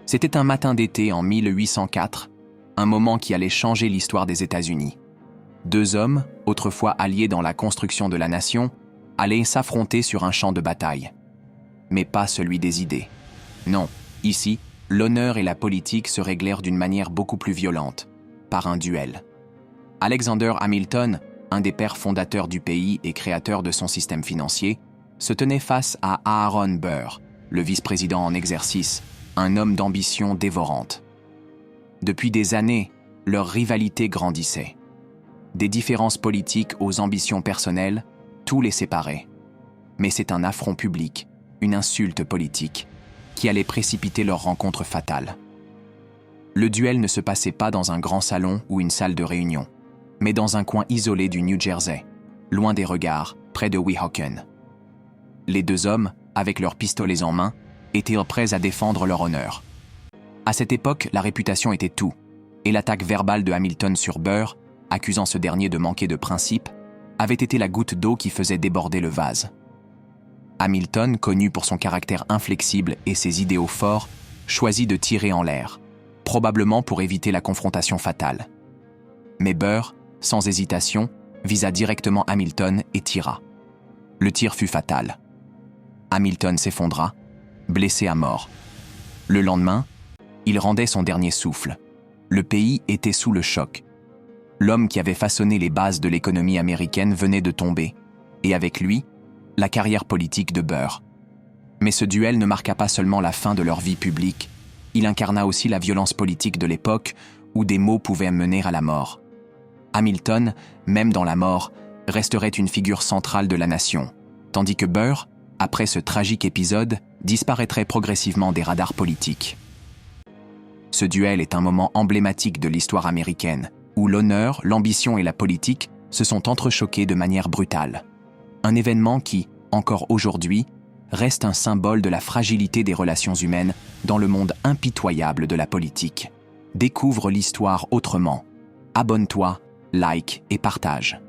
C'était un matin d'été en 1804, un moment qui allait changer l'histoire des États-Unis. Deux hommes, autrefois alliés dans la construction de la nation, allaient s'affronter sur un champ de bataille. Mais pas celui des idées. Non, ici, l'honneur et la politique se réglèrent d'une manière beaucoup plus violente, par un duel. Alexander Hamilton, un des pères fondateurs du pays et créateur de son système financier, se tenait face à Aaron Burr, le vice-président en exercice, un homme d'ambition dévorante. Depuis des années, leur rivalité grandissait. Des différences politiques aux ambitions personnelles, tout les séparait. Mais c'est un affront public, une insulte politique, qui allait précipiter leur rencontre fatale. Le duel ne se passait pas dans un grand salon ou une salle de réunion, mais dans un coin isolé du New Jersey, loin des regards, près de Weehawken. Les deux hommes, avec leurs pistolets en main, étaient prêts à défendre leur honneur. À cette époque, la réputation était tout, et l'attaque verbale de Hamilton sur Burr, accusant ce dernier de manquer de principe, avait été la goutte d'eau qui faisait déborder le vase. Hamilton, connu pour son caractère inflexible et ses idéaux forts, choisit de tirer en l'air, probablement pour éviter la confrontation fatale. Mais Burr, sans hésitation, visa directement Hamilton et tira. Le tir fut fatal. Hamilton s'effondra, blessé à mort. Le lendemain, il rendait son dernier souffle. Le pays était sous le choc. L'homme qui avait façonné les bases de l'économie américaine venait de tomber, et avec lui, la carrière politique de Burr. Mais ce duel ne marqua pas seulement la fin de leur vie publique, il incarna aussi la violence politique de l'époque où des mots pouvaient mener à la mort. Hamilton, même dans la mort, resterait une figure centrale de la nation, tandis que Burr, après ce tragique épisode, disparaîtrait progressivement des radars politiques. Ce duel est un moment emblématique de l'histoire américaine, où l'honneur, l'ambition et la politique se sont entrechoqués de manière brutale. Un événement qui, encore aujourd'hui, reste un symbole de la fragilité des relations humaines dans le monde impitoyable de la politique. Découvre l'histoire autrement. Abonne-toi, like et partage.